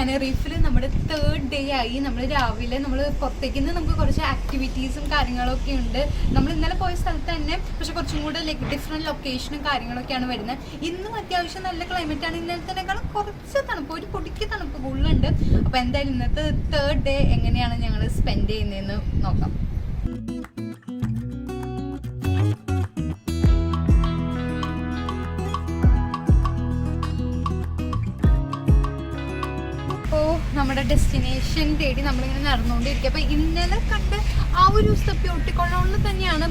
ടെനറീഫിൽ നമ്മുടെ 3rd day ആയി. നമ്മൾ രാവിലെ നമ്മൾ പുറത്തേക്ക് നിന്ന് നമുക്ക് കുറച്ച് ആക്ടിവിറ്റീസും കാര്യങ്ങളൊക്കെ ഉണ്ട്. നമ്മൾ ഇന്നലെ പോയ സ്ഥലത്ത് തന്നെ, പക്ഷെ കുറച്ചും കൂടെ ലൈക്ക് ഡിഫറെൻറ്റ് ലൊക്കേഷനും കാര്യങ്ങളൊക്കെയാണ് വരുന്നത്. ഇന്നും അത്യാവശ്യം നല്ല ക്ലൈമറ്റാണ്. ഇന്നലത്തേക്കാളും കുറച്ച് തണുപ്പ്, ഒരു പൊടിക്ക് തണുപ്പ് കൂടുതലുണ്ട്. അപ്പോൾ എന്തായാലും ഇന്നത്തെ 3rd ഡേ എങ്ങനെയാണ് ഞങ്ങൾ സ്പെൻഡ് ചെയ്യുന്നതെന്ന് നോക്കാം. നമ്മുടെ ഡെസ്റ്റിനേഷൻ തേടി നമ്മളിങ്ങനെ നടന്നുകൊണ്ടിരിക്കുക. അപ്പോൾ ഇന്നലെ കണ്ട് ആ ഒരു ദിവസത്തെ ഒട്ടിക്കൊള്ളോളിൽ തന്നെയാണ്.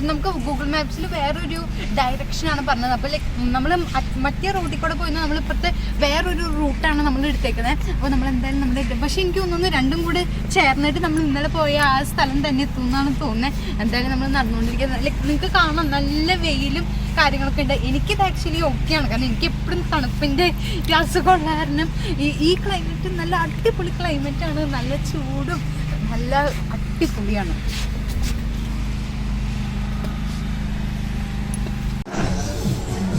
നമുക്ക് ഗൂഗിൾ മാപ്സിൽ വേറൊരു ഡയറക്ഷനാണ് പറഞ്ഞത്. അപ്പോൾ ലൈക്ക് നമ്മൾ മറ്റേ റൂട്ടിൽ കൂടെ പോയി നമ്മളിപ്പോഴത്തെ വേറൊരു റൂട്ടാണ് നമ്മൾ എടുത്തേക്കുന്നത്. അപ്പോൾ നമ്മൾ എന്തായാലും നമ്മുടെ പക്ഷേ എനിക്ക് തോന്നുന്നു രണ്ടും കൂടെ ചേർന്നിട്ട് നമ്മൾ ഇന്നലെ പോയ ആ സ്ഥലം തന്നെ എത്തുമെന്നാണ് തോന്നുന്നത്. എന്തായാലും നമ്മൾ നടന്നുകൊണ്ടിരിക്കുന്നത്. ലൈക്ക് നിങ്ങൾക്ക് കാണാം നല്ല വെയിലും കാര്യങ്ങളൊക്കെ ഉണ്ട്. എനിക്കിത് ആക്ച്വലി ഓക്കെയാണ്, കാരണം എനിക്ക് എപ്പോഴും തണുപ്പിൻ്റെ അസുഖമുള്ള കാരണം ഈ ക്ലൈമറ്റ് നല്ല അടിപൊളി ക്ലൈമറ്റാണ്. നല്ല ചൂടും നല്ല അടിപൊളിയാണ്.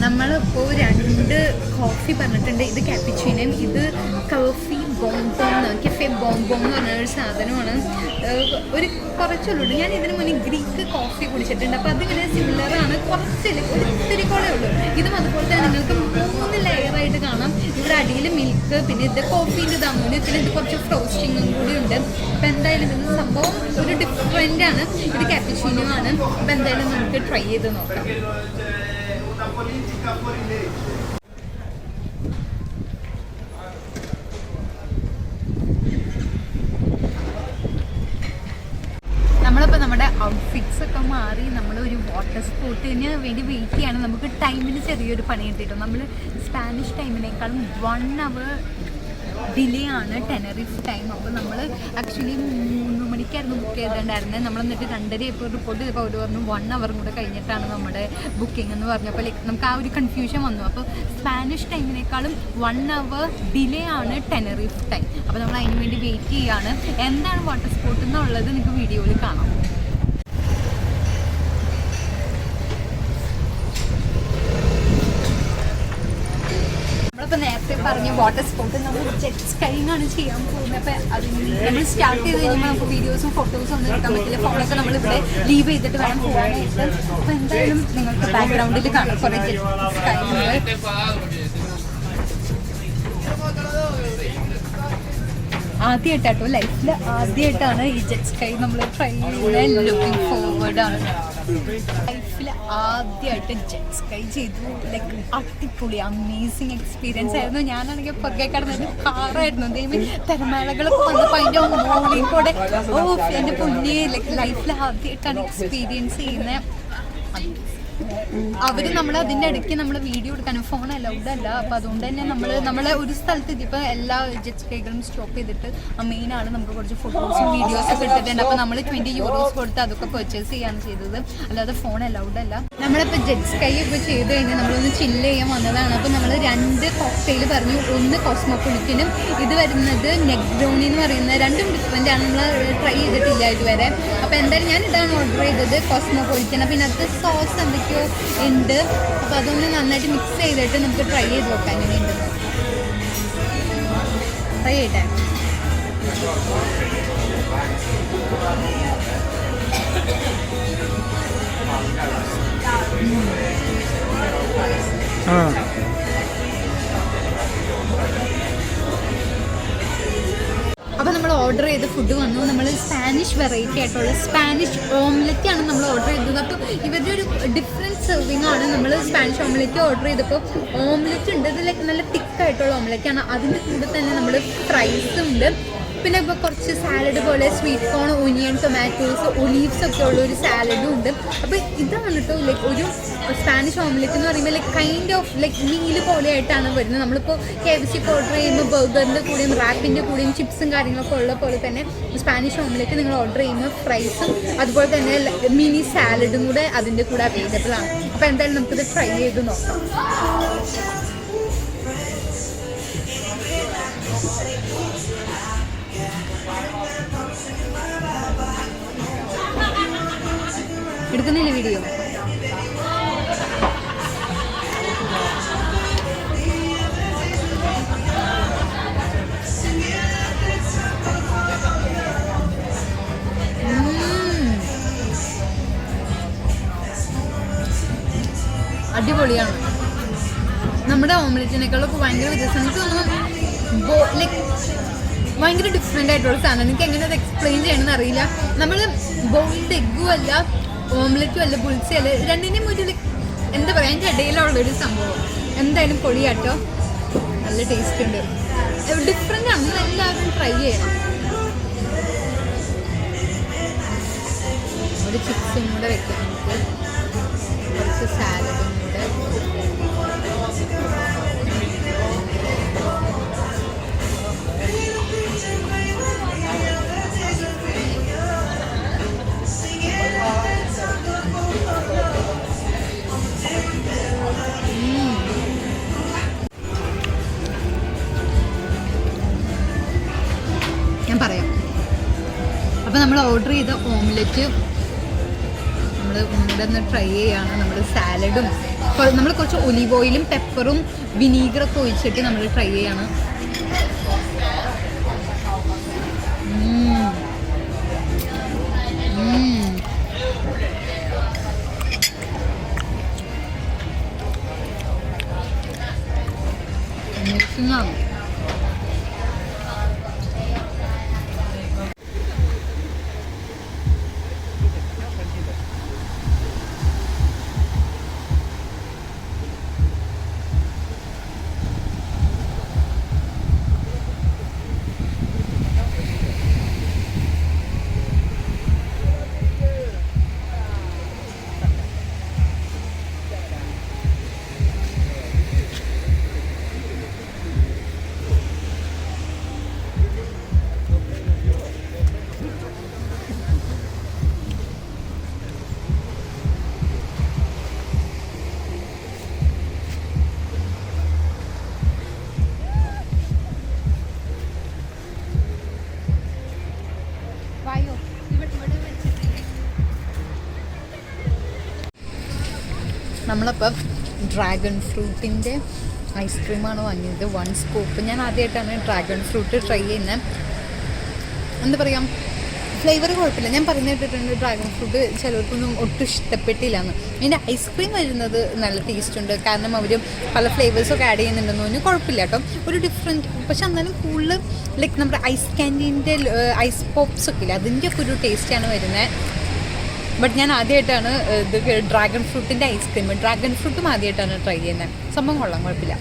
നമ്മളിപ്പോൾ 2 കോഫി പറഞ്ഞിട്ടുണ്ട്. ഇത് ക്യാപ്പിച്ചിനോയും ഇത് കോഫി ബോംബോങ്, കഫേ ബോംബോങ് എന്ന് പറഞ്ഞൊരു സാധനമാണ്. ഒരു കുറച്ചുള്ളൂ. ഞാൻ ഇതിന് മുന്നേ ഗ്രീക്ക് കോഫി കുടിച്ചിട്ടുണ്ട്. അപ്പോൾ അതിങ്ങനെ സിമിലറാണ്, കുറച്ചില്ല, ഒത്തിരി കൂടെ ഉള്ളൂ. ഇതും അതുപോലെ തന്നെ നിങ്ങൾക്ക് 3 ലെയറായിട്ട് കാണാം. ഇവിടെ അടിയിൽ മിൽക്ക്, പിന്നെ ഇത് കോഫീൻ്റെ ഇതാകുമ്പോൾ പിന്നെ ഇത് കുറച്ച് ഫ്രോസ്റ്റിങ്ങും കൂടി ഉണ്ട്. അപ്പോൾ എന്തായാലും ഇത് സംഭവം ഒരു ഡിഫറെൻ്റാണ്. ഇത് ക്യാപ്പിച്ചിനോ ആണ്. അപ്പോൾ എന്തായാലും നമുക്ക് ട്രൈ ചെയ്ത് നോക്കാം. നമ്മളിപ്പോൾ നമ്മുടെ ഔട്ട്ഫിറ്റ്സ് ഒക്കെ മാറി നമ്മളൊരു വാട്ടർ സ്പോർട്ടിന് വേണ്ടി വെയിറ്റ് ചെയ്യാണ്. നമുക്ക് ടൈമിന് ചെറിയൊരു പണി കിട്ടിയിട്ടു. നമ്മൾ സ്പാനിഷ് ടൈമിനേക്കാളും 1 hour ഡിലേ ആണ് ടെനറിഫ് ടൈം. അപ്പോൾ നമ്മൾ ആക്ച്വലി 3 മണിക്കായിരുന്നു ബുക്ക് ചെയ്തിട്ടുണ്ടായിരുന്നത്. നമ്മൾ എന്നിട്ട് 2:30 ഇപ്പോൾ റിപ്പോർട്ട് ചെയ്തപ്പോൾ അവർ പറഞ്ഞു 1 hour കൂടെ കഴിഞ്ഞിട്ടാണ് നമ്മുടെ ബുക്കിംഗ് എന്ന് പറഞ്ഞപ്പോൾ ലൈക്ക് നമുക്ക് ആ ഒരു കൺഫ്യൂഷൻ വന്നു. അപ്പോൾ സ്പാനിഷ് ടൈമിനേക്കാളും 1 hour ഡിലേ ആണ് ടെനറിഫ് ടൈം. അപ്പോൾ നമ്മൾ അതിന് വേണ്ടി വെയിറ്റ് ചെയ്യുകയാണ്. എന്താണ് വാട്ടർ സ്പോർട്ട് എന്നുള്ളത് നിങ്ങൾക്ക് വീഡിയോയിൽ കാണാം. നമ്മളിപ്പോൾ നേരത്തെ പറഞ്ഞ വാട്ടർ സ്പോർട്ട് നമ്മൾ ജെറ്റ് സ്കൈയിങ് ആണ് ചെയ്യാൻ പോകുന്നത്. അപ്പോൾ അതിന് നമ്മൾ സ്റ്റാർട്ട് ചെയ്ത് കഴിയുമ്പോൾ നമുക്ക് വീഡിയോസും ഫോട്ടോസും ഒന്നും എടുക്കാൻ പറ്റില്ല. ഫോണൊക്കെ നമ്മളിവിടെ ലീവ് ചെയ്തിട്ട് വേണം പോകാനായിട്ട്. അപ്പോൾ എന്തായാലും നിങ്ങൾക്ക് ബാക്ക്ഗ്രൗണ്ടിൽ കാണാം കുറേ ജെറ്റ് സ്കൈ. ആദ്യമായിട്ടോ ലൈഫിൽ ആദ്യമായിട്ടാണ് ഈ ജെറ്റ് സ്കൈ നമ്മൾ ട്രൈ ചെയ്യുന്നത്. ലുക്കിംഗ് ഫോർവേഡാണ്. ലൈഫിൽ ആദ്യമായിട്ട് ജെറ്റ് സ്കൈ ചെയ്തു. ലൈക്ക് അടിപൊളി അമേസിങ് എക്സ്പീരിയൻസ് ആയിരുന്നു. ഞാനാണെങ്കിൽ പുറകെ കടന്നത് കാറായിരുന്നു. ദൈവം തിരമാലകളൊക്കെ വന്നപ്പോൾ അതിൻ്റെ മോളിൽ കൂടെ എൻ്റെ പൊന്നെ ലൈഫിൽ ആദ്യമായിട്ടാണ് എക്സ്പീരിയൻസ് ചെയ്യുന്നത്. അവർ നമ്മൾ അതിൻ്റെ ഇടയ്ക്ക് നമ്മൾ വീഡിയോ എടുക്കാനും ഫോൺ അലൗഡ് അല്ല. അപ്പോൾ അതുകൊണ്ട് തന്നെ നമ്മളെ ഒരു സ്ഥലത്ത് ഇതിപ്പോൾ എല്ലാ ജെറ്റ് സ്കൈകളും സ്റ്റോപ്പ് ചെയ്തിട്ട് മെയിൻ ആൾ നമുക്ക് കുറച്ച് ഫോട്ടോസും വീഡിയോസൊക്കെ എടുത്തിട്ടുണ്ട്. അപ്പോൾ നമ്മൾ 20 euros കൊടുത്ത് അതൊക്കെ പർച്ചേസ് ചെയ്യാണ് ചെയ്തത്, അല്ലാതെ ഫോൺ അലൗഡ് അല്ല. നമ്മളിപ്പോൾ ജെറ്റ് സ്കൈ ഇപ്പോൾ ചെയ്ത് കഴിഞ്ഞാൽ നമ്മളൊന്ന് ചില്ല് ചെയ്യാൻ വന്നതാണ്. അപ്പോൾ നമ്മൾ 2 കോക്ടെയിൽ പറഞ്ഞു. ഒന്ന് കോസ്മോപൊളിറ്റനും ഇത് വരുന്നത് നെഗ്രോണി എന്ന് പറയുന്നത്. രണ്ടും ഡിഫറെൻ്റ് ആണ്. നമ്മൾ ട്രൈ ചെയ്തിട്ടില്ല ഇതുവരെ. അപ്പോൾ എന്തായാലും ഞാൻ ഇതാണ് ഓർഡർ ചെയ്തത്, കോസ്മോപൊളിറ്റൻ. പിന്നെ അത് സോസ് എന്തൊക്കെയോ ഉണ്ട്. അപ്പോൾ അതൊന്ന് നന്നായിട്ട് മിക്സ് ചെയ്തിട്ട് നമുക്ക് ട്രൈ ചെയ്ത് നോക്കാൻ വേണ്ടത്. ട്രൈ ചെയ്യട്ടെ. അപ്പോൾ നമ്മൾ ഓർഡർ ചെയ്ത ഫുഡ് വന്നു. നമ്മൾ സ്പാനിഷ് വെറൈറ്റി ആയിട്ടുള്ള സ്പാനിഷ് ഓംലെറ്റ് ആണ് നമ്മൾ ഓർഡർ ചെയ്തത്. അപ്പോൾ ഇവരുടെ ഒരു ഡിഫറെൻറ്റ് സെർവിങ് ആണ്. നമ്മൾ സ്പാനിഷ് ഓംലെറ്റ് ഓർഡർ ചെയ്തപ്പോൾ ഓംലെറ്റ് ഉണ്ട്, ഇത് ലൈക്ക് നല്ല തിക്കായിട്ടുള്ള ഓംലെറ്റാണ്. അതിൻ്റെ കൂടെ തന്നെ നമ്മൾ ഫ്രൈസ് ഉണ്ട്. പിന്നെ ഇപ്പോൾ കുറച്ച് സാലഡ് പോലെ sweet corn, onion, tomatoes, olives ഒക്കെ ഉള്ള ഒരു സാലഡും ഉണ്ട്. അപ്പോൾ ഇതാണ് കേട്ടോ ലൈക്ക് ഒരു സ്പാനിഷ് ഓംലെറ്റ് എന്ന് പറയുമ്പോൾ like kind of like meal പോലെ ആയിട്ടാണ് വരുന്നത്. നമ്മളിപ്പോൾ KFC ഓർഡർ ചെയ്യുമ്പോൾ ബർഗറിൻ്റെ കൂടെയും റാപ്പിൻ്റെ കൂടെയും ചിപ്സും കാര്യങ്ങളൊക്കെ ഉള്ള പോലെ തന്നെ സ്പാനിഷ് ഓംലെറ്റ് നിങ്ങൾ ഓർഡർ ചെയ്യുമ്പോൾ ഫ്രൈസും അതുപോലെ തന്നെ മിനി സാലഡും കൂടെ അതിൻ്റെ കൂടെ അവൈലബിൾ ആണ്. അപ്പോൾ എന്തായാലും നമുക്കിത് ട്രൈ ചെയ്ത് നോക്കാം. എടുക്കുന്നില്ല വീഡിയോ? പൊളിയാണ്. നമ്മുടെ ഓംലെറ്റിനേക്കാളൊക്കെ ഭയങ്കര വ്യത്യാസം. എനിക്ക് തോന്നുന്നു ലൈക്ക് ഭയങ്കര ഡിഫറെൻ്റ് ആയിട്ടുള്ള സാധനം. എനിക്ക് എങ്ങനെ അത് എക്സ്പ്ലെയിൻ ചെയ്യണമെന്ന് അറിയില്ല. നമ്മൾ ബോയിൽഡ് എഗ്ഗും അല്ല ഓംലെറ്റും അല്ല ബുൾസയും അല്ല, രണ്ടിനെയും ഒരു എന്താ പറയുക അതിൻ്റെ ഇടയിലുള്ളൊരു സംഭവം. എന്തായാലും പൊളിയാട്ടോ, നല്ല ടേസ്റ്റ് ഉണ്ട്, ഡിഫറെൻ്റ് ആണ്. നിങ്ങൾ എല്ലാവരും ട്രൈ ചെയ്യണം. ഒരു ചിപ്സും കൂടെ വെക്കാം നമുക്ക്, കുറച്ച് സാലഡും കൂടെ. ഞാൻ പറയാം. അപ്പോൾ നമ്മൾ ഓർഡർ ചെയ്ത ഓംലെറ്റ് നമ്മൾ ഇവിടെ നിന്ന് ട്രൈ ചെയ്യുകയാണ്. നമ്മൾ സാലഡും നമ്മൾ കുറച്ച് ഒലീവ് ഓയിലും പെപ്പറും വിനീഗറൊക്കെ ഒഴിച്ചിട്ട് നമ്മൾ ട്രൈ ചെയ്യാണ്. അമേസിംഗാണ്. നമ്മളപ്പോൾ ഡ്രാഗൺ ഫ്രൂട്ടിൻ്റെ ഐസ്ക്രീമാണ് വാങ്ങിയത്, 1 സ്കൂപ്പ്. ഞാൻ ആദ്യമായിട്ടാണ് ഡ്രാഗൺ ഫ്രൂട്ട് ട്രൈ ചെയ്യുന്നത്. എന്താ പറയുക, ഫ്ലേവർ കുഴപ്പമില്ല. ഞാൻ പറഞ്ഞു കേട്ടിട്ടുണ്ട് ഡ്രാഗൺ ഫ്രൂട്ട് ചിലർക്കൊന്നും ഒട്ടും ഇഷ്ടപ്പെട്ടില്ല എന്ന്. അതിൻ്റെ ഐസ്ക്രീം വരുന്നത് നല്ല ടേസ്റ്റ് ഉണ്ട്, കാരണം അവർ പല ഫ്ലേവേഴ്സൊക്കെ ആഡ് ചെയ്യുന്നുണ്ടെന്ന് പറഞ്ഞു. കുഴപ്പമില്ല കേട്ടോ, ഒരു ഡിഫറെൻറ്റ്. പക്ഷെ എന്നാലും കൂടുതൽ ലൈക്ക് നമ്മുടെ ഐസ് ക്യാൻഡീൻ്റെ ഐസ് പോപ്സ് ഒക്കെ ഇല്ല, അതിൻ്റെയൊക്കെ ഒരു ടേസ്റ്റാണ് വരുന്നത്. ബട്ട് ഞാൻ ആദ്യമായിട്ടാണ് ഇത് ഡ്രാഗൺ ഫ്രൂട്ടിൻ്റെ ഐസ്ക്രീം, ഡ്രാഗൺ ഫ്രൂട്ടും ആദ്യമായിട്ടാണ് ട്രൈ ചെയ്യുന്നത്. സംഭവം കൊള്ളാം, കുഴപ്പമില്ല.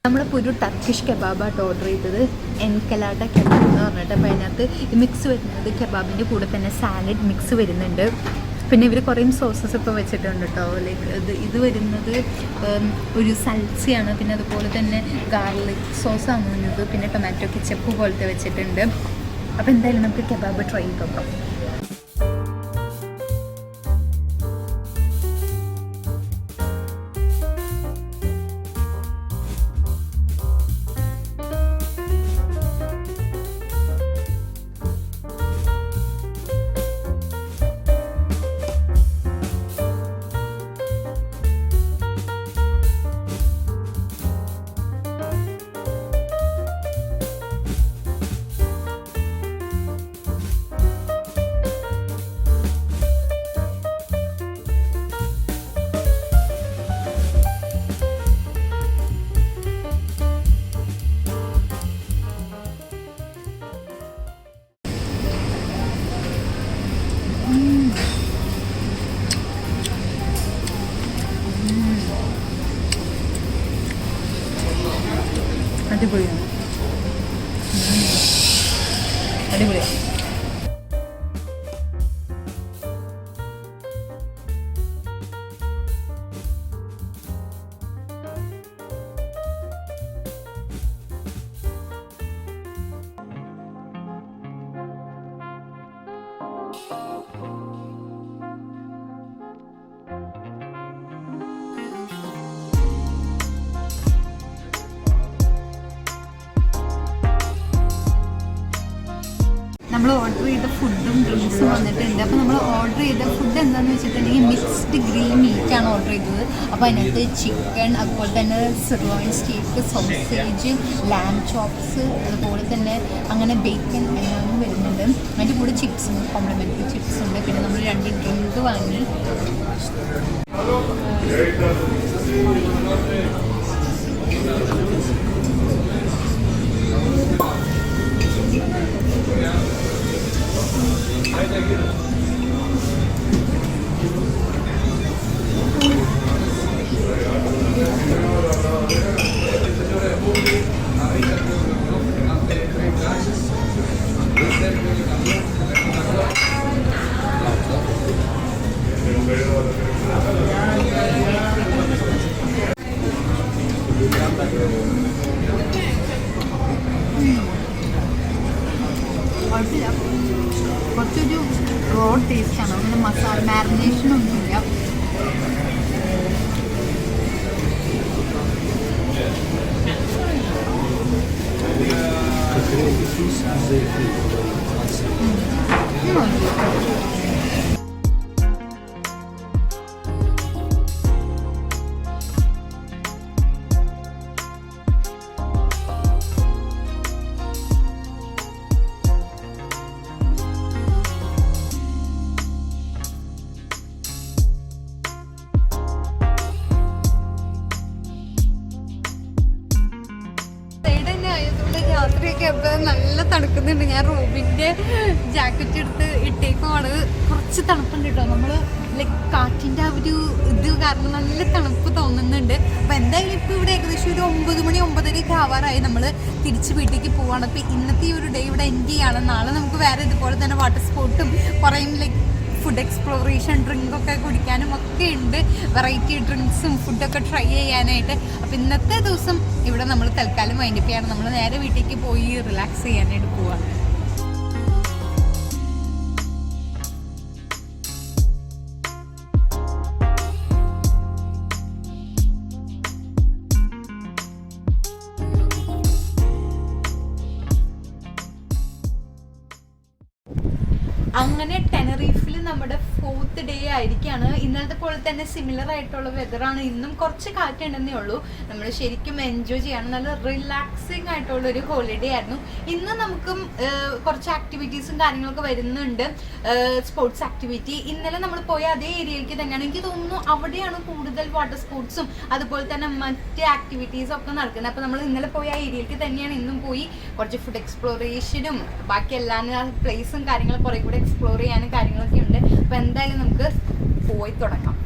നമ്മളിപ്പോൾ ഒരു ടർക്കിഷ് കബാബായിട്ട് ഓർഡർ ചെയ്തത്, എൻകലാഡ കബാബ് എന്ന് പറഞ്ഞിട്ട്. അപ്പോൾ അതിനകത്ത് മിക്സ് വരുന്നത് കബാബിൻ്റെ കൂടെ തന്നെ സാലഡ് മിക്സ് വരുന്നുണ്ട്. പിന്നെ ഇവർ കുറേ സോസസ് ഇപ്പോൾ വെച്ചിട്ടുണ്ട് കേട്ടോ. ലൈക്ക് ഇത് വരുന്നത് ഒരു സൽസിയാണ്, പിന്നെ അതുപോലെ തന്നെ ഗാർലിക് സോസാണ് വരുന്നത്, പിന്നെ ടൊമാറ്റോ കെച്ചപ്പ് പോലത്തെ വെച്ചിട്ടുണ്ട്. അപ്പോൾ എന്തായാലും നമുക്ക് കെബാബ് ട്രൈ ചെയ്ത് നോക്കാം. അടിപൊളിയാണ്, അടിപൊളിയാണ്. നമ്മൾ ഓർഡർ ചെയ്ത ഫുഡും ഡ്രിങ്ക്സും വന്നിട്ടുണ്ട്. അപ്പോൾ നമ്മൾ ഓർഡർ ചെയ്ത ഫുഡ് എന്താണെന്ന് വെച്ചിട്ടുണ്ടെങ്കിൽ മിക്സ്ഡ് ഗ്രിൽ മീറ്റാണ് ഓർഡർ ചെയ്തത്. അപ്പോൾ അതിനകത്ത് ചിക്കൻ, അതുപോലെ തന്നെ സിർലോയിൻ സ്റ്റേക്ക്, സോസേജ്, ലാം ചോപ്സ്, അതുപോലെ തന്നെ അങ്ങനെ ബേക്കൺ എല്ലാം വരുന്നുണ്ട്. അതിൻ്റെ കൂടെ ചിപ്സും കോംപ്ലിമെൻ്ററി ചിപ്സ് ഉണ്ട്. പിന്നെ നമ്മൾ 2 ഡ്രിങ്ക് വാങ്ങി. കുറച്ചൊരു റോ ടേസ്റ്റാണ്, അങ്ങനെ മസാല മാരിനേഷനൊന്നുമില്ല. രാത്രിയൊക്കെ എപ്പോൾ നല്ല തണുക്കുന്നുണ്ട്. ഞാൻ റൂമിൻ്റെ ജാക്കറ്റ് എടുത്ത് ഇട്ടേക്കുമാണ്. കുറച്ച് തണുപ്പുണ്ട് കേട്ടോ. നമ്മൾ ലൈക്ക് കാറ്റിൻ്റെ ആ ഒരു ഇത് കാരണം നല്ല തണുപ്പ് തോന്നുന്നുണ്ട്. അപ്പോൾ എന്തായാലും ഇപ്പോൾ ഇവിടെ ഏകദേശം ഒരു 9 മണി 9:30 ആവാറായി. നമ്മൾ തിരിച്ച് വീട്ടിലേക്ക് പോവാണ്. അപ്പോൾ ഇന്നത്തെ ഈ ഒരു ഡേ ഇവിടെ എൻഡ് ചെയ്യാണ്. നാളെ നമുക്ക് വേറെ ഇതുപോലെ തന്നെ വാട്ടർ സ്പോർട്ടും കുറേ ലൈക്ക് ഫുഡ് എക്സ്പ്ലോറേഷൻ, ഡ്രിങ്കൊക്കെ കുടിക്കാനും ഒക്കെ ഉണ്ട്. വെറൈറ്റി ഡ്രിങ്ക്സും ഫുഡൊക്കെ ട്രൈ ചെയ്യാനായിട്ട്. അപ്പോൾ ഇന്നത്തെ ദിവസം ഇവിടെ നമ്മൾ തൽക്കാലം വൈൻഡപ്പ് ചെയ്യാണ്. നമ്മൾ നേരെ വീട്ടിലേക്ക് പോയി റിലാക്സ് ചെയ്യാനായിട്ട് പോവാണ്. അങ്ങനെ ടെനറീഫിൽ നമ്മുടെ 4th ഡേ ആയിരിക്കുകയാണ്. ഇന്നലത്തെ പോലെ തന്നെ സിമിലർ ആയിട്ടുള്ള വെതറാണ്. ഇന്നും കുറച്ച് കാറ്റുണ്ടെന്നേ ഉള്ളൂ. നമ്മൾ ശരിക്കും എൻജോയ് ചെയ്യാണ്. നല്ല റിലാക്സിങ് ആയിട്ടുള്ള ഒരു ഹോളിഡേ ആയിരുന്നു. ഇന്ന് നമുക്കും കുറച്ച് ആക്ടിവിറ്റീസും കാര്യങ്ങളൊക്കെ വരുന്നുണ്ട്. സ്പോർട്സ് ആക്ടിവിറ്റി ഇന്നലെ നമ്മൾ പോയ അതേ ഏരിയയിലേക്ക് തന്നെയാണ്. എനിക്ക് തോന്നുന്നു അവിടെയാണ് കൂടുതൽ വാട്ടർ സ്പോർട്സും അതുപോലെ തന്നെ മറ്റ് ആക്ടിവിറ്റീസും ഒക്കെ നടക്കുന്നത്. അപ്പോൾ നമ്മൾ ഇന്നലെ പോയ ആ ഏരിയയിലേക്ക് തന്നെയാണ് ഇന്നും പോയി കുറച്ച് ഫുഡ് എക്സ്പ്ലോറേഷനും ബാക്കി എല്ലാ പ്ലേസും കാര്യങ്ങളും കുറേ കൂടെ എക്സ്പ്ലോർ ചെയ്യാനും കാര്യങ്ങളൊക്കെ ഉണ്ട്. അപ്പോൾ എന്തായാലും നമുക്ക് പോയി തുടങ്ങാം.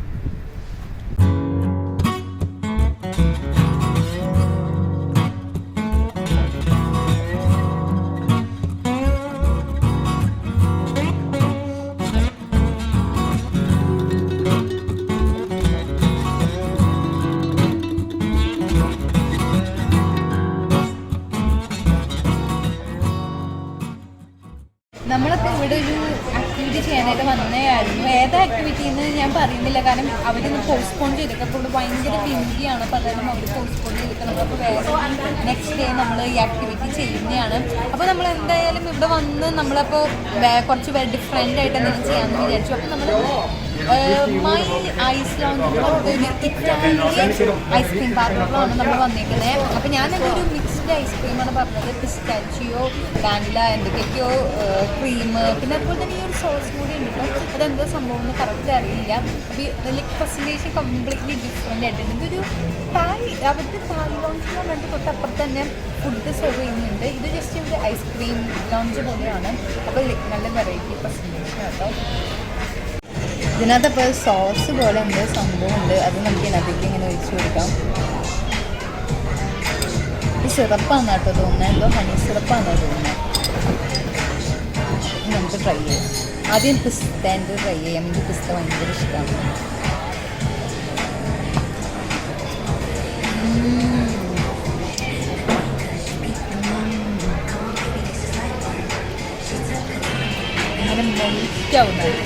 നമ്മളിപ്പോൾ ഇവിടെ ഒരു ആക്ടിവിറ്റി ചെയ്യാനായിട്ട് വന്നതായിരുന്നു. ഏത് ആക്ടിവിറ്റി എന്ന് ഞാൻ പറയുന്നില്ല, കാരണം അവരൊന്ന് പോസ്റ്റ്പോൺ ചെയ്തിട്ട് അപ്പോൾ ഇവിടെ ഭയങ്കര ബിന്ദിയാണ്. അപ്പോൾ അതായത് അവർ പോസ്റ്റ്പോൺ ചെയ്തിട്ട് നമ്മളപ്പോൾ വേറെ നെക്സ്റ്റ് ഡേ നമ്മൾ ഈ ആക്ടിവിറ്റി ചെയ്യുന്നതാണ്. അപ്പോൾ നമ്മൾ എന്തായാലും ഇവിടെ വന്ന് നമ്മളപ്പോൾ കുറച്ച് ഡിഫറെൻ്റ് ആയിട്ട് എന്തെങ്കിലും ചെയ്യാമെന്ന് വിചാരിച്ചു. അപ്പോൾ നമ്മൾ My Ice Lounge Italian ice cream പാർലറിലാണ് നമ്മൾ വന്നിരിക്കുന്നത്. അപ്പോൾ ഞാനൊരു മിക്സ്ഡ് ഐസ്ക്രീമാണ് പറഞ്ഞത്. പിസ്റ്റാച്ചിയോ, വാനില, എന്തൊക്കെയൊക്കെയോ ക്രീം, പിന്നെ അതുപോലെ തന്നെ ഈ ഒരു സോസ് കൂടി ഉണ്ട് കേട്ടോ. അതെന്തോ സംഭവം എന്ന് കറക്റ്റ് അറിയില്ല. അപ്പോൾ ലൈക്ക് പ്രസൻറ്റേഷൻ കംപ്ലീറ്റ്ലി ഡിഫറെൻ്റ് ആയിട്ടുണ്ട്. ഇതൊരു അവരുടെ തായ് ലോഞ്ച് എന്ന് പറഞ്ഞിട്ട് തൊട്ടപ്പുറത്ത് തന്നെ ഫുഡ് സെർവ് ചെയ്യുന്നുണ്ട്. ഇത് ജസ്റ്റ് ഒരു ഐസ്ക്രീം ലോഞ്ച് പോലെയാണ്. അപ്പോൾ നല്ല വെറൈറ്റി പ്രസൻറ്റേഷൻ കേട്ടോ. ഇതിനകത്തപ്പോൾ സോസ് പോലെ എന്തോ സംഭവമുണ്ട്. അത് നമുക്ക് ഇതിനകത്തേക്ക് ഇങ്ങനെ ഒഴിച്ചു കൊടുക്കാം. ഈ സിറപ്പാണ് കേട്ടോ തോന്നുന്നത്, എന്തോ ഹണി സിറപ്പാണെന്നോ തോന്നുന്നത്. നമുക്ക് ട്രൈ ചെയ്യാം. ആദ്യം പിസ്തേൻ്റെ ട്രൈ ചെയ്യാം. എനിക്ക് പിസ്ത ഭയങ്കര ഇഷ്ടമാണ്. അങ്ങനെ മെൽറ്റാവുന്നത്.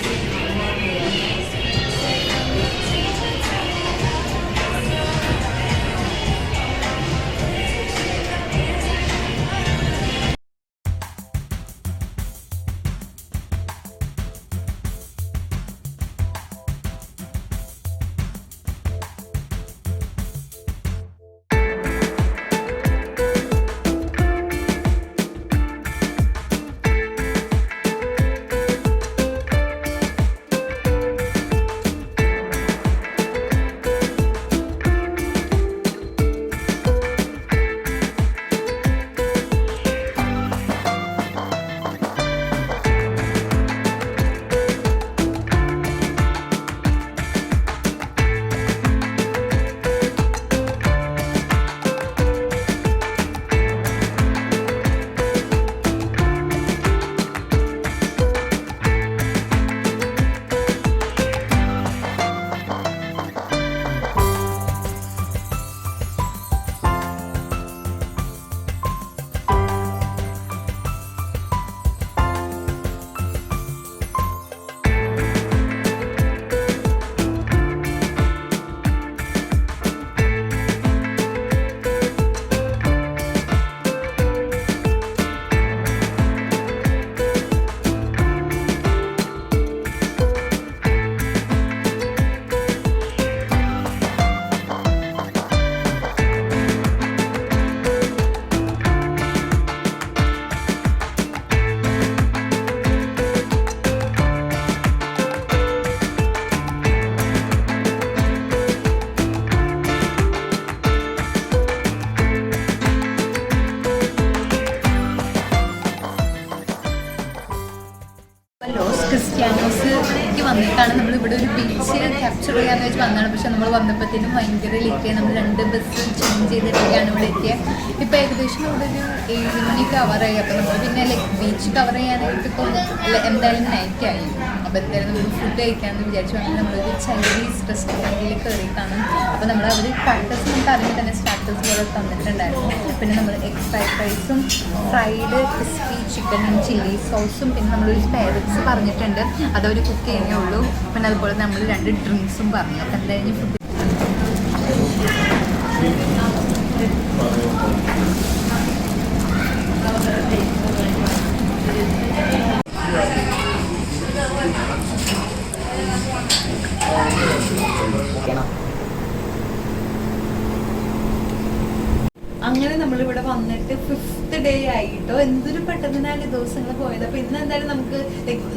ക്രിസ്ത്യാനോസിലേക്ക് വന്നിട്ടാണ് നമ്മൾ ഇവിടെ ഒരു ബീച്ച് ക്യാപ്ചർ ചെയ്യാന്ന് വെച്ച് വന്നതാണ്. പക്ഷെ നമ്മൾ വന്നപ്പോഴത്തേനും ഭയങ്കര ലേറ്റായി. നമ്മൾ 2 ബസ് ചേഞ്ച് ചെയ്തിട്ടൊക്കെയാണ് ഇവിടെ എത്തിയത്. ഇപ്പോൾ ഏകദേശം ഇവിടെ ഒരു 7 മണി കവറായി. അപ്പോൾ നമ്മൾ പിന്നെ ലൈക്ക് ബീച്ച് കവർ ചെയ്യാനായിട്ട് ഇപ്പോൾ എന്തായാലും നൈറ്റായി. അപ്പോൾ എന്തായാലും നമ്മൾ ഫുഡ് കഴിക്കാമെന്ന് വിചാരിച്ചു വന്നാൽ നമ്മളൊരു ചൈനീസ് റെസ്റ്റോറൻറ്റിൽ കയറിയിട്ടാണ്. അപ്പോൾ നമ്മൾ അവർ സ്റ്റാർട്ടേഴ്സ് നമുക്ക് അതിൽ തന്നെ സ്റ്റാർട്ടേഴ്സ് പോലെ തന്നിട്ടുണ്ടായിരുന്നു. പിന്നെ നമ്മൾ എഗ് ഫ്രൈഡ് റൈസും ഫ്രൈഡ് ക്രിസ്പി ചിക്കനും ചില്ലി സോസും പിന്നെ നമ്മളൊരു സ്പെയറിക്സ് പറഞ്ഞിട്ടുണ്ട്, അതവർ കുക്ക് ചെയ്യുന്നേ ഉള്ളൂ. പിന്നെ അതുപോലെ നമ്മൾ 2 ഡ്രിങ്ക്സും പറഞ്ഞു. അപ്പോൾ എന്തായാലും ഫുഡ് അങ്ങനെ നമ്മളിവിടെ വന്നിട്ട് 5th ഡേ ആയിട്ടോ. എന്തൊരു പെട്ടെന്നാണ് ദിവസങ്ങൾ പോയത്. അപ്പോൾ ഇന്ന് എന്തായാലും നമുക്ക്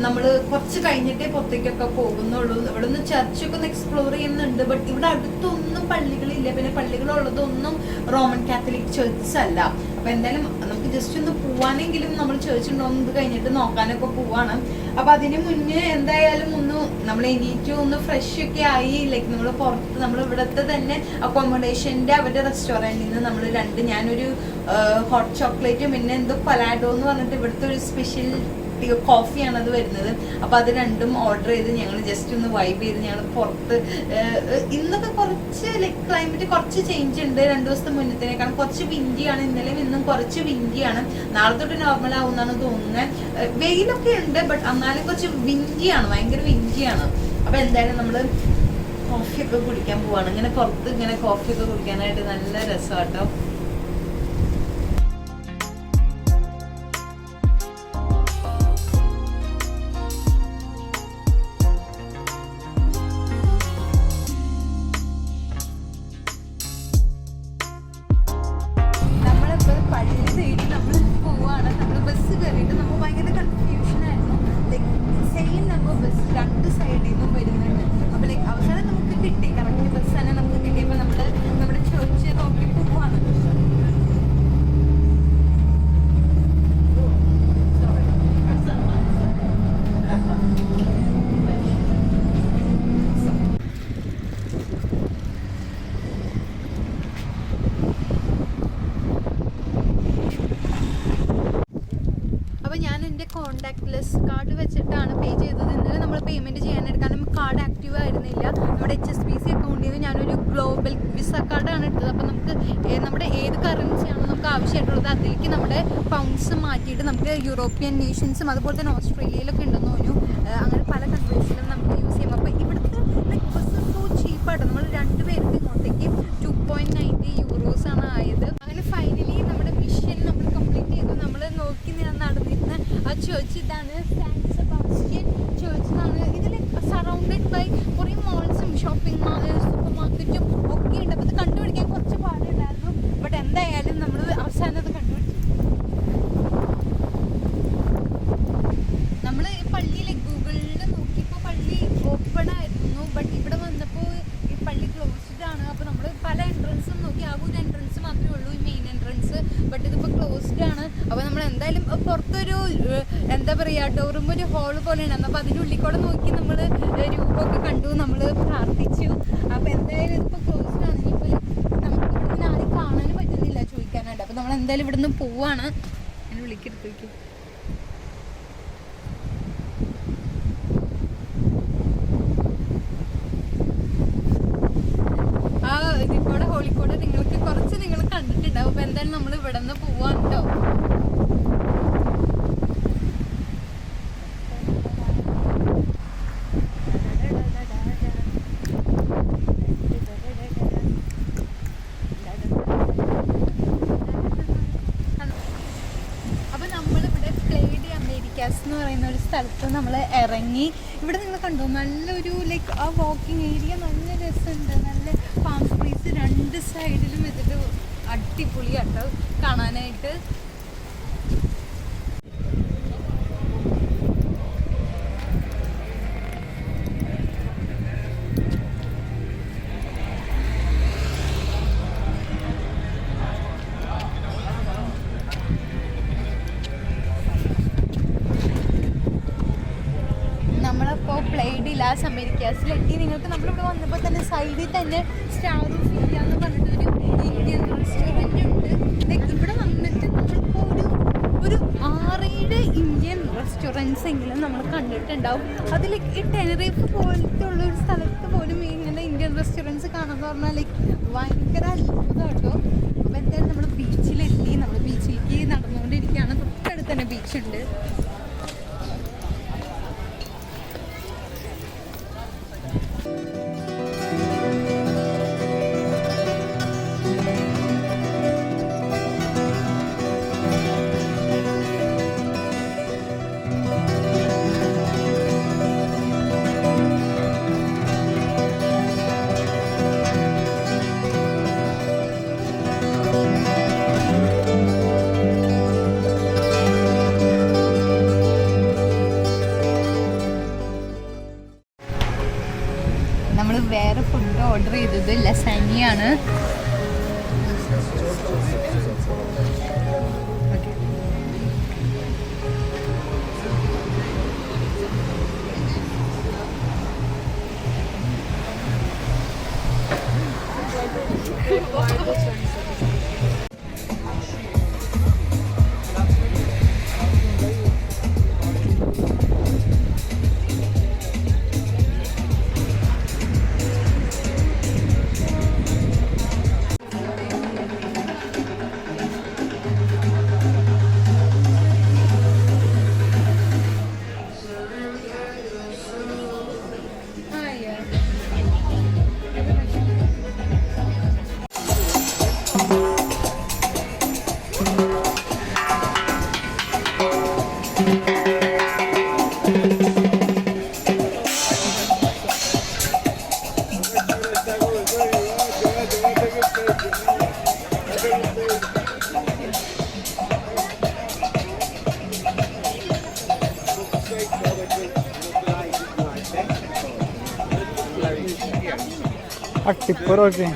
നമ്മൾ കുറച്ച് കഴിഞ്ഞിട്ടേ പുറത്തേക്കൊക്കെ പോകുന്നുള്ളൂ. ഇവിടെ നിന്ന് ചർച്ചൊക്കെ ഒന്ന് എക്സ്പ്ലോർ ചെയ്യുന്നുണ്ട്. ബട്ട് ഇവിടെ അടുത്തൊന്നും പള്ളികളില്ല. പിന്നെ പള്ളികളുള്ളതൊന്നും റോമൻ കാത്തലിക് ചേർച്ചസ് അല്ല. അപ്പോൾ എന്തായാലും നമുക്ക് ജസ്റ്റ് ഒന്ന് പോവാനെങ്കിലും നമ്മൾ ചേർച്ച് ഉണ്ടോ ഇത് കഴിഞ്ഞിട്ട് നോക്കാനൊക്കെ പോവാണ്. അപ്പോൾ അതിന് മുന്നേ എന്തായാലും നമ്മൾ എണീറ്റ് ഒന്ന് ഫ്രഷ് ഒക്കെ ആയി. ലൈക്ക് നമ്മൾ പുറത്ത് നമ്മൾ ഇവിടുത്തെ തന്നെ അക്കോമഡേഷൻ്റെ അവരുടെ റെസ്റ്റോറൻറ്റിൽ നിന്ന് നമ്മൾ ഞാനൊരു ഹോട്ട് ചോക്ലേറ്റും പിന്നെ എന്തോ പലാഡോ എന്ന് പറഞ്ഞിട്ട് ഇവിടുത്തെ ഒരു സ്പെഷ്യൽ കോഫിയാണ് അത് വരുന്നത്. അപ്പോൾ അത് രണ്ടും ഓർഡർ ചെയ്ത് ഞങ്ങൾ ജസ്റ്റ് ഒന്ന് വൈബ് ചെയ്ത് ഞങ്ങൾ പുറത്ത്. ഇന്നൊക്കെ കുറച്ച് ലൈക്ക് ക്ലൈമറ്റ് കുറച്ച് ചേഞ്ച് ഉണ്ട് 2 ദിവസത്തെ മുന്നത്തേക്കാളും. കുറച്ച് വിൻഡിയാണ്, ഇന്നലെയും ഇന്നും കുറച്ച് വിൻഡിയാണ്. നാളെ തൊട്ട് നോർമൽ ആവുമെന്നാണ് തോന്നുന്നത്. വെയിലൊക്കെ ഉണ്ട്, ബട്ട് എന്നാലും കുറച്ച് വിൻഡിയാണ്, ഭയങ്കര വിൻഡിയാണ്. അപ്പോൾ എന്തായാലും നമ്മൾ കോഫിയൊക്കെ കുടിക്കാൻ പോവാണ്. ഇങ്ങനെ പുറത്ത് ഇങ്ങനെ കോഫിയൊക്കെ കുടിക്കാനായിട്ട് നല്ല രസമാട്ടോ. കോണ്ടാക്ട്ലെസ് കാർഡ് വെച്ചിട്ടാണ് പേ ചെയ്തത്. ഇന്നലെ നമ്മൾ പേയ്മെൻറ്റ് ചെയ്യാനെടുക്കാനും കാർഡ് ആക്റ്റീവ് ആയിരുന്നില്ല. നമ്മുടെ HSBC അക്കൗണ്ടിൽ നിന്ന് ഞാനൊരു ഗ്ലോബൽ വിസ കാർഡാണ് എടുത്തത്. അപ്പോൾ നമുക്ക് നമ്മുടെ ഏത് കറൻസിയാണോ നമുക്ക് ആവശ്യമായിട്ടുള്ളത് അതിലേക്ക് നമ്മുടെ പൗണ്ട്സ് മാറ്റിയിട്ട് നമുക്ക് യൂറോപ്യൻ നേഷൻസും അതുപോലെ തന്നെ ഓസ്ട്രേലിയയിലൊക്കെ ഉണ്ടെന്ന് തോന്നുന്നു. അങ്ങനെ പല കൺട്രീസിലും നമുക്ക് യൂസ് ചെയ്യാം. അപ്പോൾ ഇവിടുത്തെ ബസ് സോ ചീപ്പായിട്ട് നമ്മൾ 2 പേർക്ക് ഇങ്ങോട്ടേക്ക് 2.90 euros ആണ് ആയത്. അങ്ങനെ ഫൈനലി നമ്മുടെ മിഷൻ നമ്മൾ കംപ്ലീറ്റ് ചെയ്തു. നമ്മൾ നോക്കി നടന്നിരുന്ന ആ ചേർച്ച് ഇതാണ്, സാൻ സെബാസ്റ്റ്യൻ ചേർച്ച് എന്നാണ്. ഇതിൽ സറൗണ്ടഡ് ബൈ കുറേ മോൾസും ഷോപ്പിംഗ് സൂപ്പർ മാർക്കറ്റും ഒക്കെ ഉണ്ട്. അപ്പോൾ ഇത് കണ്ടുപിടിക്കാൻ കുറച്ച് പാടുണ്ടായിരുന്നു. ബട്ട് എന്തായാലും നമ്മൾ അവസാനം അത് കണ്ടുപിടിച്ചു. നമ്മൾ പള്ളിയിലെ ഗൂഗിളിൽ നോക്കിയപ്പോൾ പള്ളി ഓപ്പൺ ആയിരുന്നു. ബട്ട് ഇവിടെ വന്നപ്പോൾ ഈ പള്ളി ക്ലോസ്ഡ് ആണ്. അപ്പോൾ നമ്മൾ പല എൻട്രൻസും നോക്കി. ആകെ ഒരു എൻട്രൻസ് മാത്രമേ ഉള്ളൂ, ഈ മെയിൻ എൻട്രൻസ്. ബട്ട് ഇതിപ്പോൾ ക്ലോസ്ഡ് ആണ്. അപ്പോൾ നമ്മൾ എന്തായാലും പുറത്തൊരു എന്താ പറയുക ഡോറും ഒരു ഹോള് പോലെ ഉണ്ടായിരുന്നു. അപ്പോൾ അതിൻ്റെ ഉള്ളിൽ കൂടെ നോക്കി നമ്മൾ രൂപമൊക്കെ കണ്ടു, നമ്മൾ പ്രാർത്ഥിച്ചു. അപ്പോൾ എന്തായാലും ഇതിപ്പോൾ ക്ലോസ്ഡ് ആണ്. ഇനിയിപ്പോൾ നമുക്ക് ഇവിടുന്ന് ആരും കാണാനും പറ്റുന്നില്ല ചോദിക്കാനായിട്ട്. അപ്പോൾ നമ്മൾ എന്തായാലും ഇവിടുന്ന് പോവാണ്. എന്നെ വിളിക്കെടുത്ത് വയ്ക്കും. ആ ഇതിക്കൂടെ ഹോളിക്കൂടെ നിങ്ങൾക്ക് കുറച്ച് നിങ്ങൾ കണ്ടിട്ടുണ്ടാവും. അപ്പോൾ എന്തായാലും നമ്മൾ ഇവിടെ നിന്ന് പോവാൻ കേട്ടോ. എന്ന് പറയുന്ന ഒരു സ്ഥലത്ത് നമ്മൾ ഇറങ്ങി. ഇവിടെ നിങ്ങൾ കണ്ടോ നല്ലൊരു ലൈക്ക് ആ വാക്കിംഗ് ഏരിയ നല്ല രസമുണ്ട്. നല്ല പാം ട്രീസ് 2 സൈഡിലും ഇതിട്ട് അടിപൊളിയാട്ടോ കാണാനായിട്ട്. നമ്മളിപ്പോൾ പ്ലേഡ് ലാസ് അമേരിക്കാസിലെത്തി. നിങ്ങൾക്ക് നമ്മളിവിടെ വന്നപ്പോൾ തന്നെ സൈഡിൽ തന്നെ സ്റ്റാർ ഓഫ് ഇന്ത്യ എന്ന് പറഞ്ഞിട്ടൊരു ഇന്ത്യൻ റെസ്റ്റോറൻറ്റ് ഉണ്ട്. ലൈക്ക് ഇവിടെ വന്നിട്ട് നമ്മളിപ്പോൾ ഒരു 6-7 ഇന്ത്യൻ റെസ്റ്റോറൻറ്റ്സ് എങ്കിലും നമ്മൾ കണ്ടിട്ടുണ്ടാവും. അതിൽ ഈ ടെനറീഫ് പോലത്തെ ഉള്ള ഒരു സ്ഥലത്ത് പോലും ഇങ്ങനെ ഇന്ത്യൻ റെസ്റ്റോറൻറ്റ്സ് കാണാമെന്ന് പറഞ്ഞാൽ ലൈക്ക് ഭയങ്കര അത്ഭുതമാട്ടോ. അപ്പോൾ എന്തായാലും നമ്മൾ ബീച്ചിലെത്തി. നമ്മൾ ബീച്ചിലേക്ക് നടന്നുകൊണ്ടിരിക്കുകയാണ്. തൊട്ടടുത്ത് തന്നെ ബീച്ചുണ്ട്. നമ്മൾ വേറെ ഫുഡ് ഓർഡർ ചെയ്തത് ലസാനിയാണ്. അട്ടിപ്പറോട്ടെ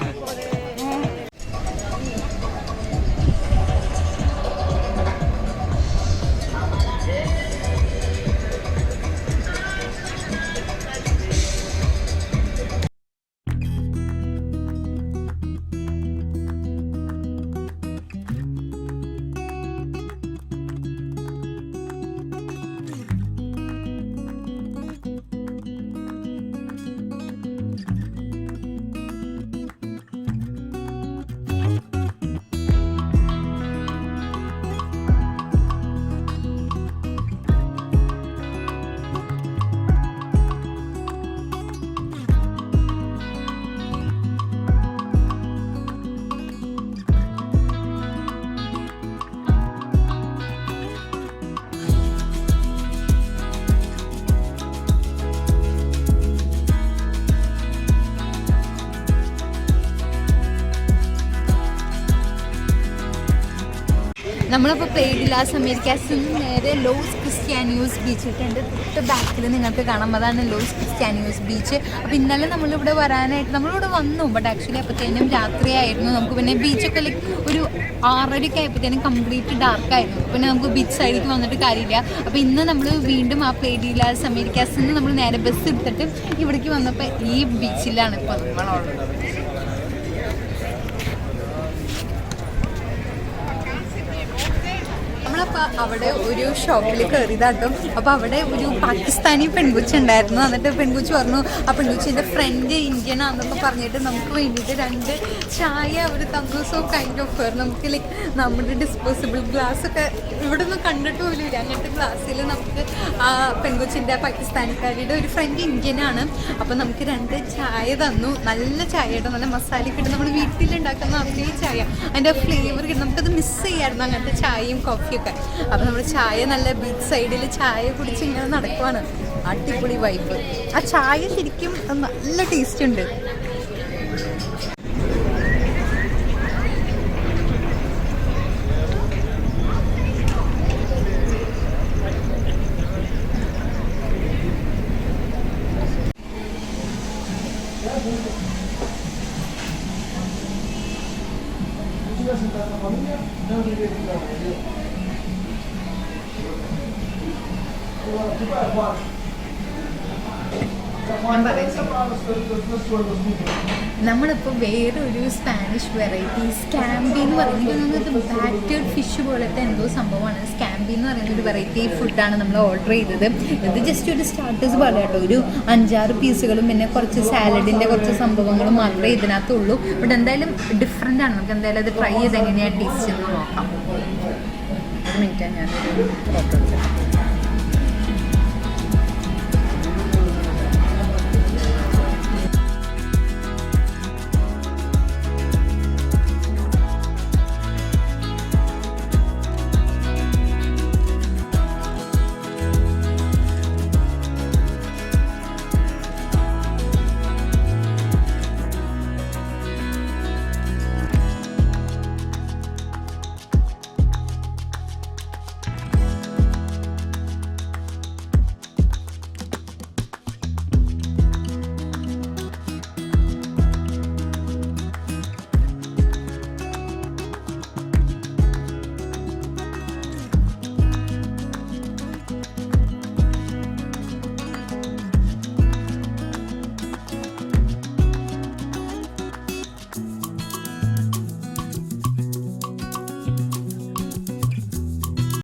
നമ്മളിപ്പോൾ പ്ലേഡിലാസ് അമേരിക്കാസിൽ നേരെ ലോസ് ക്രിസ്ത്യാനിയോസ് ബീച്ചിട്ടുണ്ട്. തൊട്ട് ബാക്കിൽ നിങ്ങൾക്ക് കാണാം, അതാണ് ലോസ് ക്രിസ്ത്യാനിയോസ് ബീച്ച്. അപ്പോൾ ഇന്നലെ നമ്മളിവിടെ വരാനായിട്ട് നമ്മളിവിടെ വന്നു, ബട്ട് ആക്ച്വലി അപ്പോഴത്തേനും രാത്രിയായിരുന്നു. നമുക്ക് പിന്നെ ബീച്ചൊക്കെ ഒരു 6:30 ആയപ്പോഴത്തേനും കംപ്ലീറ്റ് ഡാർക്കായിരുന്നു. പിന്നെ നമുക്ക് ബീച്ച് സൈഡിലേക്ക് വന്നിട്ട് കാര്യമില്ല. അപ്പോൾ ഇന്ന് നമ്മൾ വീണ്ടും ആ പ്ലേഡിലാസ് അമേരിക്കാസിൽ നിന്ന് നമ്മൾ നേരെ ബസ് എടുത്തിട്ട് ഇവിടേക്ക് വന്നപ്പോൾ ഈ ബീച്ചിലാണ് ഇപ്പോൾ നമ്മളുള്ളത്. നമ്മളപ്പോൾ അവിടെ ഒരു ഷോപ്പിൽ കയറിയതാട്ടോ. അപ്പോൾ അവിടെ ഒരു പാകിസ്ഥാനി പെൺകുച്ചി ഉണ്ടായിരുന്നു. എന്നിട്ട് പെൺകുച്ചി പറഞ്ഞു ആ പെൺകുച്ചിൻ്റെ ഫ്രണ്ട് ഇന്ത്യൻ ആണെന്നൊക്കെ പറഞ്ഞിട്ട് നമുക്ക് വേണ്ടിയിട്ട് 2 ചായ അവർ തന്നു. സോ കൈൻഡ് ഓഫ് നമുക്ക് ലൈക്ക് നമ്മുടെ ഡിസ്പോസിബിൾ ഗ്ലാസ്സൊക്കെ ഇവിടെ ഒന്നും കണ്ടിട്ട് പോലും ഇല്ല. അങ്ങനത്തെ ഗ്ലാസ്സിൽ നമുക്ക് ആ പെൺകുച്ചിൻ്റെ പാകിസ്ഥാനിക്കാരിയുടെ ഒരു ഫ്രണ്ട് ഇന്ത്യനാണ്. അപ്പോൾ നമുക്ക് 2 ചായ തന്നു. നല്ല ചായ കേട്ടോ, നല്ല മസാലയൊക്കെ ഇട്ട് നമ്മൾ വീട്ടിലുണ്ടാക്കുന്ന അതേ ചായ, അതിൻ്റെ ഫ്ലേവർ കിട്ടും. നമുക്കത് മിസ് ചെയ്യായിരുന്നു അങ്ങനത്തെ ചായയും കോഫിയൊക്കെ. അപ്പോൾ നമ്മൾ ചായ നല്ല ബീച്ച് സൈഡിൽ ചായ കുടിച്ച് ഇങ്ങനെ നടക്കുവാണ്. അടിപൊളി വൈബ്. ആ ചായ ശരിക്കും നല്ല ടേസ്റ്റ് ഉണ്ട്. നമ്മളിപ്പോൾ വേറൊരു സ്പാനിഷ് വെറൈറ്റി സ്കാംബി എന്ന് പറയുന്നത് ബാറ്റേഡ് ഫിഷ് പോലത്തെ എന്തോ സംഭവമാണ്. സ്കാംബി എന്ന് പറയുന്ന ഒരു വെറൈറ്റി ഫുഡാണ് നമ്മൾ ഓർഡർ ചെയ്തത്. ഇത് ജസ്റ്റ് ഒരു സ്റ്റാർട്ടേഴ്സ് പോലെ കേട്ടോ, ഒരു 5-6 പീസുകളും പിന്നെ കുറച്ച് സാലഡിൻ്റെ കുറച്ച് സംഭവങ്ങളും മാത്രമേ ഇതിനകത്തുള്ളൂ. ബട്ട് എന്തായാലും ഡിഫറെൻ്റ് ആണ്. നമുക്ക് എന്തായാലും അത് ട്രൈ ചെയ്ത് എങ്ങനെയാണ് ടേസ്റ്റ് എന്ന് നോക്കാം. ഒരു മിനിറ്റ്, ഞാനൊരു ഫോട്ടോ എടുക്കാം.